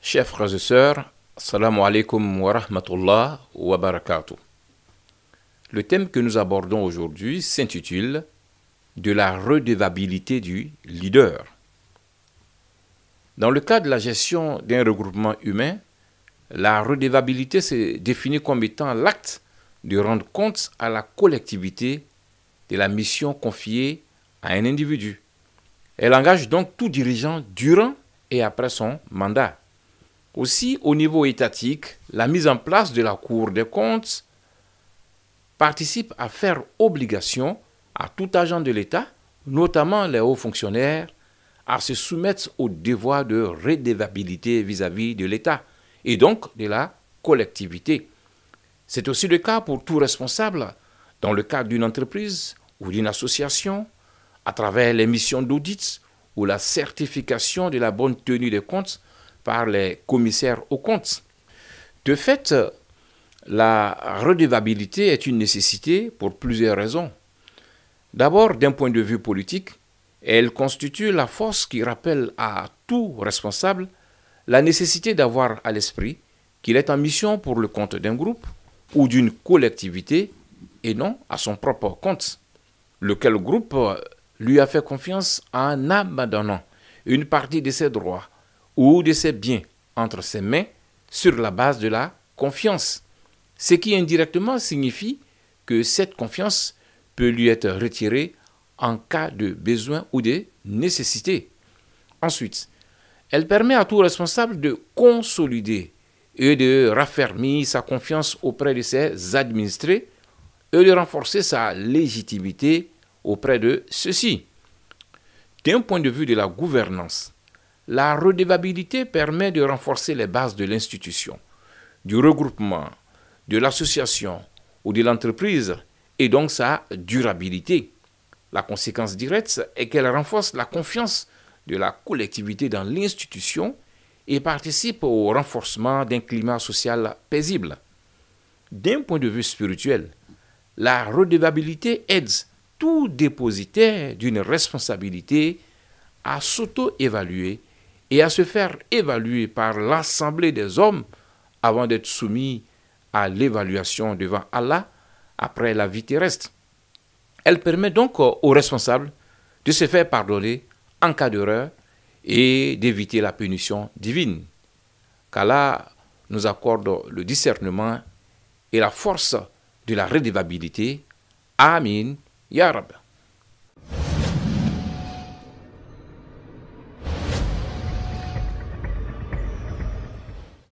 Chers frères et sœurs, Assalamu alaikum wa rahmatullah wa barakatuh. Le thème que nous abordons aujourd'hui s'intitule « De la redevabilité du leader ». Dans le cas de la gestion d'un regroupement humain, la redevabilité se définit comme étant l'acte de rendre compte à la collectivité de la mission confiée à un individu. Elle engage donc tout dirigeant durant et après son mandat. Aussi, au niveau étatique, la mise en place de la Cour des comptes participe à faire obligation à tout agent de l'État, notamment les hauts fonctionnaires, à se soumettre au devoir de redevabilité vis-à-vis de l'État et donc de la collectivité. C'est aussi le cas pour tout responsable dans le cadre d'une entreprise ou d'une association, à travers les missions d'audit ou la certification de la bonne tenue des comptes par les commissaires aux comptes. De fait, la redevabilité est une nécessité pour plusieurs raisons. D'abord, d'un point de vue politique, elle constitue la force qui rappelle à tout responsable la nécessité d'avoir à l'esprit qu'il est en mission pour le compte d'un groupe ou d'une collectivité et non à son propre compte, lequel groupe lui a fait confiance en abandonnant une partie de ses droits ou de ses biens entre ses mains sur la base de la confiance, ce qui indirectement signifie que cette confiance peut lui être retirée en cas de besoin ou de nécessité. Ensuite, elle permet à tout responsable de consolider et de raffermir sa confiance auprès de ses administrés et de renforcer sa légitimité auprès de ceux-ci. D'un point de vue de la gouvernance, la redevabilité permet de renforcer les bases de l'institution, du regroupement, de l'association ou de l'entreprise et donc sa durabilité. La conséquence directe est qu'elle renforce la confiance de la collectivité dans l'institution et participe au renforcement d'un climat social paisible. D'un point de vue spirituel, la redevabilité aide tout dépositaire d'une responsabilité à s'auto-évaluer et à se faire évaluer par l'assemblée des hommes avant d'être soumis à l'évaluation devant Allah après la vie terrestre. Elle permet donc aux responsables de se faire pardonner en cas d'erreur et d'éviter la punition divine. Qu'Allah nous accorde le discernement et la force de la redevabilité. Amin. Ya Rab.